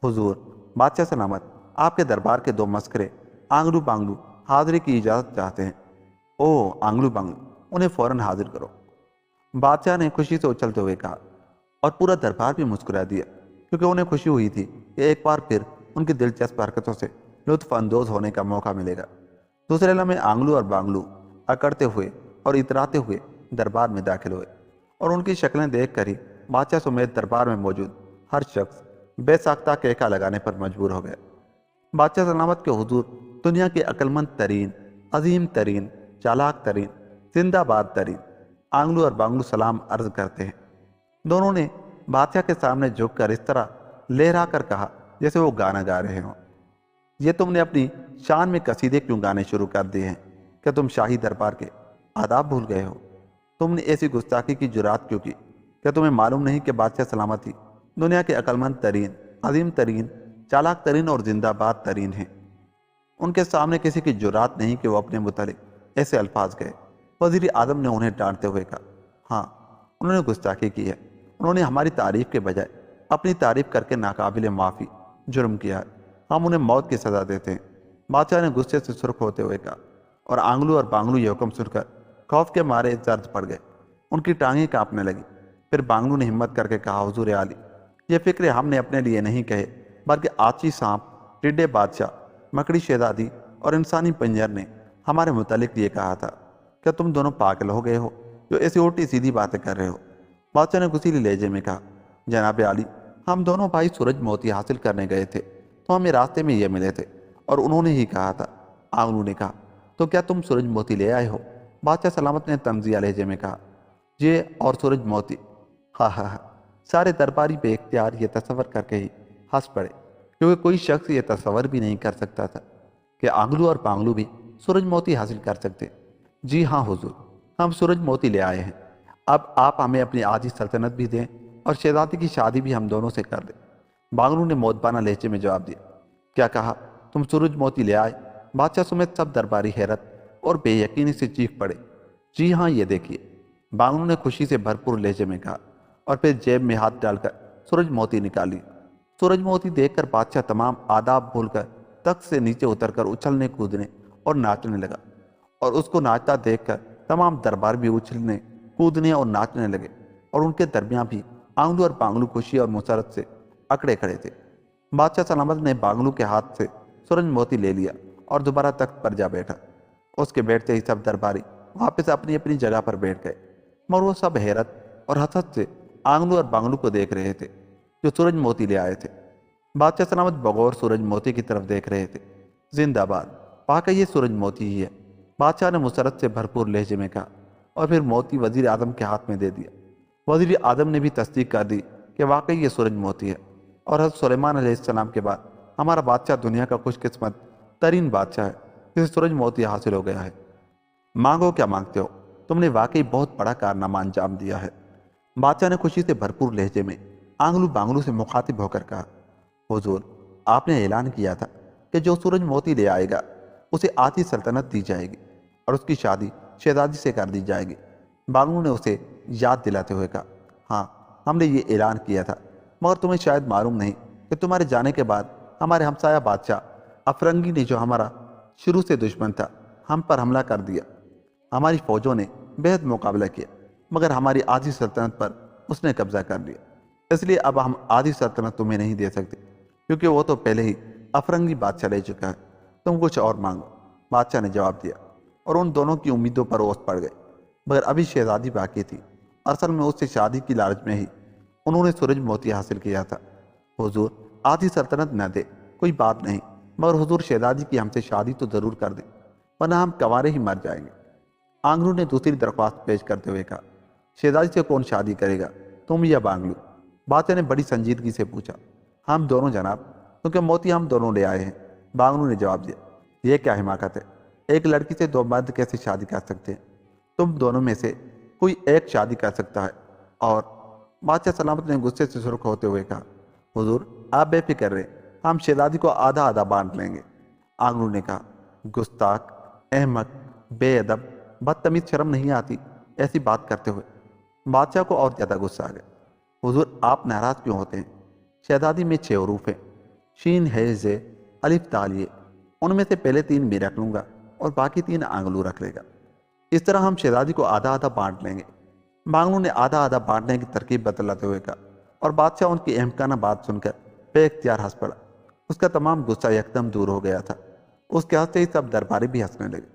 حضور بادشاہ سلامت، آپ کے دربار کے دو مسخرے آنگلو بانگلو حاضری کی اجازت چاہتے ہیں۔ او آنگلو بانگلو، انہیں فوراً حاضر کرو۔ بادشاہ نے خوشی سے اچھلتے ہوئے کہا، اور پورا دربار بھی مسکرا دیا، کیونکہ انہیں خوشی ہوئی تھی کہ ایک بار پھر ان کی دلچسپ حرکتوں سے لطف اندوز ہونے کا موقع ملے گا۔ دوسرے لمحے آنگلو اور بانگلو اکڑتے ہوئے اور اتراتے ہوئے دربار میں داخل ہوئے، اور ان کی شکلیں دیکھ کر ہی بادشاہ سمیت دربار میں موجود ہر شخص بے ساختہ کہکا لگانے پر مجبور ہو گیا۔ بادشاہ سلامت کے حضور دنیا کے عقلمند ترین، عظیم ترین، چالاک ترین، زندہ باد ترین آنگلو اور بانگلو سلام عرض کرتے ہیں۔ دونوں نے بادشاہ کے سامنے جھک کر اس طرح لہرا کر کہا جیسے وہ گانا گا رہے ہوں، یہ تم نے اپنی شان میں قصیدے کیوں گانے شروع کر دیے ہیں؟ کیا تم شاہی دربار کے آداب بھول گئے ہو؟ تم نے ایسی گستاخی کی جرات کیوں کی؟ کیا تمہیں معلوم نہیں کہ بادشاہ سلامتی دنیا کے عقلمند ترین، عظیم ترین، چالاک ترین اور زندہ باد ترین ہیں؟ ان کے سامنے کسی کی جرات نہیں کہ وہ اپنے متعلق ایسے الفاظ کہے۔ وزیر اعظم نے انہیں ڈانٹتے ہوئے کہا، ہاں انہوں نے گستاخی کی ہے، انہوں نے ہماری تعریف کے بجائے اپنی تعریف کر کے ناقابل معافی جرم کیا ہے، ہم انہیں موت کی سزا دیتے ہیں۔ بادشاہ نے غصے سے سرخ ہوتے ہوئے کہا، اور آنگلو اور بانگلو یہ حکم سن کر خوف کے مارے زرد پڑ گئے، ان کی ٹانگیں کانپنے لگی۔ پھر بانگلو نے ہمت کر کے کہا، حضور عالی، یہ فکرے ہم نے اپنے لیے نہیں کہے، بلکہ آچی سانپ، ٹڈے بادشاہ، مکڑی شہزادی اور انسانی پنجر نے ہمارے متعلق یہ کہا تھا۔ کیا تم دونوں پاگل ہو گئے ہو جو ایسی الٹی سیدھی باتیں کر رہے ہو؟ بادشاہ نے غصیلے لہجے میں کہا، جناب عالی، ہم دونوں بھائی سورج موتی حاصل کرنے گئے تھے تو ہمیں راستے میں یہ ملے تھے اور انہوں نے ہی کہا تھا۔ آنگلو نے کہا، تو کیا تم سورج موتی لے آئے ہو؟ بادشاہ سلامت نے طنزیہ لہجے میں کہا، یہ اور سورج موتی؟ ہاں ہاں ہاں۔ سارے درباری بے اختیار یہ تصور کر کے ہی ہنس پڑے، کیونکہ کوئی شخص یہ تصور بھی نہیں کر سکتا تھا کہ آنگلو اور بانگلو بھی سورج موتی حاصل کر سکتے۔ جی ہاں حضور، ہم سورج موتی لے آئے ہیں، اب آپ ہمیں اپنی آدھی سلطنت بھی دیں اور شہزادی کی شادی بھی ہم دونوں سے کر دیں۔ بانگلو نے موجبانہ لہجے میں جواب دیا، کیا کہا؟ تم سورج موتی لے آئے؟ بادشاہ سمیت سب درباری حیرت اور بے یقینی سے چیخ پڑے۔ جی ہاں، یہ دیکھیے، بانگلو نے خوشی سے بھرپور لہجے میں کہا، اور پھر جیب میں ہاتھ ڈال کر سورج موتی نکالی۔ سورج موتی دیکھ کر بادشاہ تمام آداب بھول کر تخت سے نیچے اتر کر اچھلنے کودنے اور ناچنے لگا، اور اس کو ناچتا دیکھ کر تمام دربار بھی اچھلنے کودنے اور ناچنے لگے، اور ان کے درمیان بھی آنگلو اور بانگلو خوشی اور مسرت سے اکڑے کھڑے تھے۔ بادشاہ سلامت نے بانگلو کے ہاتھ سے سورج موتی لے لیا اور دوبارہ تخت پر جا بیٹھا۔ اس کے بیٹھتے ہی سب درباری واپس اپنی اپنی جگہ پر بیٹھ گئے، مگر وہ سب حیرت اور حسرت سے آنگلو اور بانگلو کو دیکھ رہے تھے۔ جو سورج موتی لے آئے تھے۔ بادشاہ سلامت بغور سورج موتی کی طرف دیکھ رہے تھے۔ زندہ باد، واقعی یہ سورج موتی ہی ہے، بادشاہ نے مسرت سے بھرپور لہجے میں کہا، اور پھر موتی وزیر اعظم کے ہاتھ میں دے دیا۔ وزیر اعظم نے بھی تصدیق کر دی کہ واقعی یہ سورج موتی ہے، اور حضرت سلیمان علیہ السلام کے بعد ہمارا بادشاہ دنیا کا خوش قسمت ترین بادشاہ ہے جسے سورج موتی حاصل ہو گیا ہے۔ مانگو کیا مانگتے ہو، تم نے واقعی بہت بڑا کارنامہ انجام دیا ہے۔ بادشاہ نے خوشی سے بھرپور لہجے میں آنگلو بانگلو سے مخاطب ہو کر کہا، حضور، آپ نے اعلان کیا تھا کہ جو سورج موتی لے آئے گا اسے آدھی سلطنت دی جائے گی اور اس کی شادی شہزادی سے کر دی جائے گی۔ بانگلو نے اسے یاد دلاتے ہوئے کہا، ہاں، ہم نے یہ اعلان کیا تھا، مگر تمہیں شاید معلوم نہیں کہ تمہارے جانے کے بعد ہمارے ہمسایہ بادشاہ افرنگی نے، جو ہمارا شروع سے دشمن تھا، ہم پر حملہ کر دیا۔ ہماری فوجوں نے بہت مقابلہ کیا، مگر ہماری آدھی سلطنت پر اس نے قبضہ کر لیا۔ اس لیے اب ہم آدھی سلطنت تمہیں نہیں دے سکتے، کیونکہ وہ تو پہلے ہی افرنگی بادشاہ لے چکا ہے۔ تم کچھ اور مانگو، بادشاہ نے جواب دیا، اور ان دونوں کی امیدوں پر اوس پڑ گئے۔ مگر ابھی شہزادی باقی تھی، اصل میں اس سے شادی کی لالچ میں ہی انہوں نے سورج موتی حاصل کیا تھا۔ حضور، آدھی سلطنت نہ دے کوئی بات نہیں، مگر حضور شہزادی کی ہم سے شادی تو ضرور کر دیں، ورنہ ہم کنوارے ہی مر جائیں گے۔ آنگلو نے دوسری درخواست پیش کرتے ہوئے کہا، شہزادی سے کون شادی کرے گا، تم یا بانگلو؟ بادشاہ نے بڑی سنجیدگی سے پوچھا۔ ہم دونوں جناب، کیونکہ موتی ہم دونوں لے آئے ہیں، بانگلو نے جواب دیا۔ یہ کیا حماقت ہے، ایک لڑکی سے دو مرد کیسے شادی کر سکتے ہیں؟ تم دونوں میں سے کوئی ایک شادی کر سکتا ہے۔ اور بادشاہ سلامت نے غصے سے سرخ ہوتے ہوئے کہا، حضور، آپ بے فکر رہیں، ہم شہزادی کو آدھا آدھا بانٹ لیں گے۔ آنگلو نے کہا، گستاخ، احمق، بے ادب، بدتمیز، شرم نہیں آتی ایسی بات کرتے ہوئے؟ بادشاہ کو اور زیادہ غصہ آ گیا۔ حضور، آپ ناراض کیوں ہوتے ہیں؟ شہزادی میں 6 حروف ہیں، شین ہے زے الف تال یہ، ان میں سے پہلے 3 میں رکھ لوں گا اور باقی 3 آنگلو رکھ لے گا۔ اس طرح ہم شہزادی کو آدھا آدھا بانٹ لیں گے۔ بانگلو نے آدھا آدھا بانٹنے کی ترکیب بتلاتے ہوئے کہا، اور بادشاہ ان کی احمقانہ بات سن کر بے اختیار ہنس پڑا۔ اس کا تمام غصہ یکدم دور ہو گیا تھا۔ اس کے ہنستے ہی سب درباری بھی ہنسنے لگے۔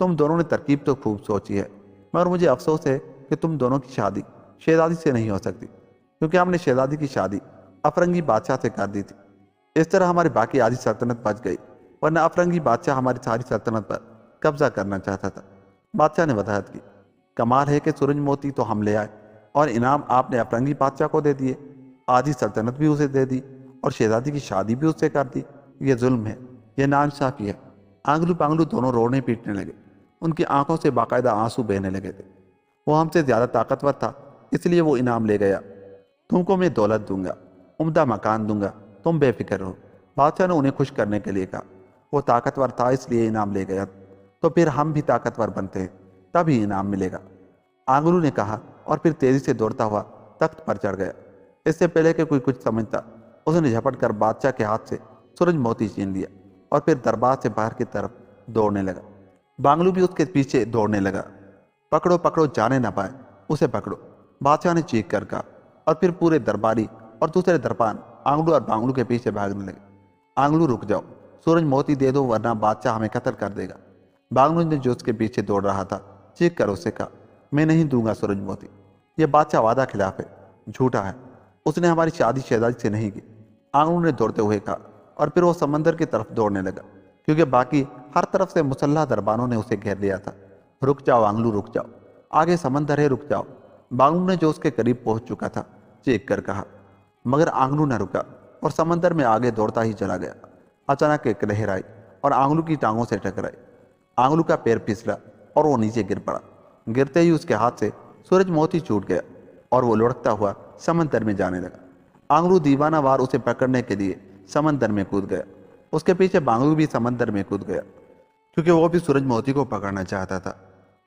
تم دونوں نے ترکیب تو خوب سوچی ہے، مگر مجھے افسوس ہے کہ تم دونوں کی شادی شہزادی سے نہیں ہو سکتی، کیونکہ ہم نے شہزادی کی شادی افرنگی بادشاہ سے کر دی تھی۔ اس طرح ہماری باقی آدھی سلطنت بچ گئی، ورنہ افرنگی بادشاہ ہماری ساری سلطنت پر قبضہ کرنا چاہتا تھا۔ بادشاہ نے وضاحت کی، کمال ہے کہ سورج موتی تو ہم لے آئے، اور انعام آپ نے افرنگی بادشاہ کو دے دیے، آدھی سلطنت بھی اسے دے دی، اور شہزادی کی شادی بھی اس سے کر دی۔ یہ ظلم ہے، یہ ناانصافی ہے۔ آنگلو پانگلو دونوں رونے پیٹنے لگے، ان کی آنکھوں سے باقاعدہ آنسو بہنے لگے تھے۔ وہ ہم سے زیادہ طاقتور تھا، اس لیے وہ انعام لے گیا۔ تم کو میں دولت دوں گا، عمدہ مکان دوں گا، تم بے فکر رہو۔ بادشاہ نے انہیں خوش کرنے کے لیے کہا، وہ طاقتور تھا اس لیے انعام لے گیا، تو پھر ہم بھی طاقتور بنتے ہیں، تبھی انعام ملے گا۔ آنگلو نے کہا، اور پھر تیزی سے دوڑتا ہوا تخت پر چڑھ گیا۔ اس سے پہلے کہ کوئی کچھ سمجھتا، اس نے جھپٹ کر بادشاہ کے ہاتھ سے سورج موتی چھین لیا، اور پھر دربار سے باہر کی طرف دوڑنے لگا۔ بانگلو بھی اس کے پیچھے دوڑنے لگا۔ پکڑو پکڑو، جانے نہ پائے، اسے پکڑو، بادشاہ نے چیخ کر کہا، اور پھر پورے درباری اور دوسرے دربان آنگلو اور بانگلو کے پیچھے بھاگنے لگے۔ آنگلو، رک جاؤ، سورج موتی دے دو ورنہ بادشاہ ہمیں قتل کر دے گا۔ بانگلو نے جو اس کے پیچھے دوڑ رہا تھا چیخ کر اسے کہا، میں نہیں دوں گا سورج موتی، یہ بادشاہ وعدہ خلاف ہے، جھوٹا ہے، اس نے ہماری شادی شہزادی سے نہیں کی۔ آنگلو نے دوڑتے ہوئے کہا، اور پھر وہ سمندر کی طرف دوڑنے لگا، کیونکہ باقی ہر طرف سے مسلح دربانوں نے اسے گھیر لیا تھا۔ رک جاؤ آنگلو، رک جاؤ، آگے سمندر ہے، رک جاؤ، بانگلو نے جو اس کے قریب پہنچ چکا تھا چیخ کر کہا۔ مگر آنگلو نہ رکا اور سمندر میں آگے دوڑتا ہی چلا گیا۔ اچانک ایک لہر آئی اور آنگلو کی ٹانگوں سے ٹکرائی۔ آنگلو کا پیر پھسلا اور وہ نیچے گر پڑا۔ گرتے ہی اس کے ہاتھ سے سورج موتی چھوٹ گیا اور وہ لڑکتا ہوا سمندر میں جانے لگا۔ آنگلو دیوانہ وار اسے پکڑنے کے لیے سمندر میں کود گیا۔ اس کے پیچھے بانگلو بھی سمندر میں کود گیا، کیونکہ وہ بھی سورج موتی کو پکڑنا چاہتا تھا۔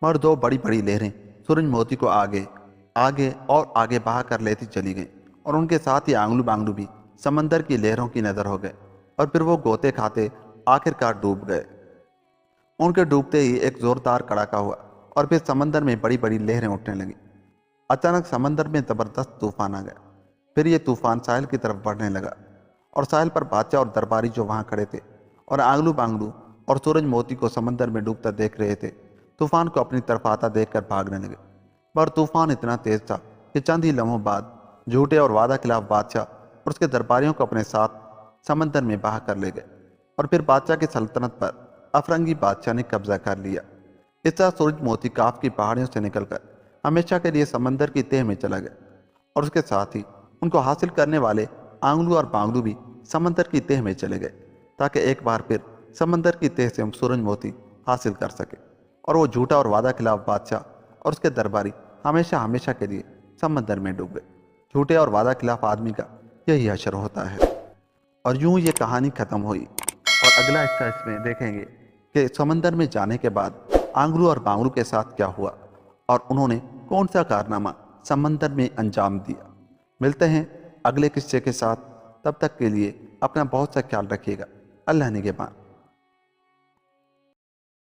مگر 2 بڑی بڑی لہریں سورج موتی کو آگے آگے اور آگے بہا کر لیتی چلی گئیں، اور ان کے ساتھ ہی آنگلو بانگلو بھی سمندر کی لہروں کی نظر ہو گئے، اور پھر وہ گوتے کھاتے آخر کار ڈوب گئے۔ ان کے ڈوبتے ہی ایک زوردار کڑاکا ہوا، اور پھر سمندر میں بڑی بڑی لہریں اٹھنے لگیں۔ اچانک سمندر میں زبردست طوفان آ گیا۔ پھر یہ طوفان ساحل کی طرف بڑھنے لگا، اور ساحل پر بادشاہ اور درباری جو وہاں کھڑے تھے اور آنگلو بانگلو اور سورج موتی کو سمندر میں ڈوبتا دیکھ رہے تھے، طوفان کو اپنی طرف آتا دیکھ کر بھاگنے لگے۔ پر طوفان اتنا تیز تھا کہ چند ہی لمحوں بعد جھوٹے اور وعدہ خلاف بادشاہ اور اس کے درباریوں کو اپنے ساتھ سمندر میں بہا کر لے گئے، اور پھر بادشاہ کی سلطنت پر افرنگی بادشاہ نے قبضہ کر لیا۔ اس طرح سورج موتی کاف کی پہاڑیوں سے نکل کر ہمیشہ کے لیے سمندر کی تہہ میں چلا گیا، اور اس کے ساتھ ہی ان کو حاصل کرنے والے آنگلو اور بانگلو بھی سمندر کی تہہ میں چلے گئے، تاکہ ایک بار پھر سمندر کی تہہ سے ہم سورج موتی حاصل کر سکے۔ اور وہ جھوٹا اور وعدہ خلاف بادشاہ اور اس کے درباری ہمیشہ ہمیشہ کے لیے سمندر میں ڈوب گئے۔ جھوٹے اور وعدہ خلاف آدمی کا یہی حشر ہوتا ہے۔ اور یوں یہ کہانی ختم ہوئی، اور اگلا حصہ اس میں دیکھیں گے کہ سمندر میں جانے کے بعد آنگلو اور بانگلو کے ساتھ کیا ہوا، اور انہوں نے کون سا کارنامہ سمندر میں انجام دیا۔ ملتے ہیں اگلے قصے کے ساتھ، تب تک کے لیے اپنا بہت سا خیال رکھیے گا۔ اللہ نگہبان۔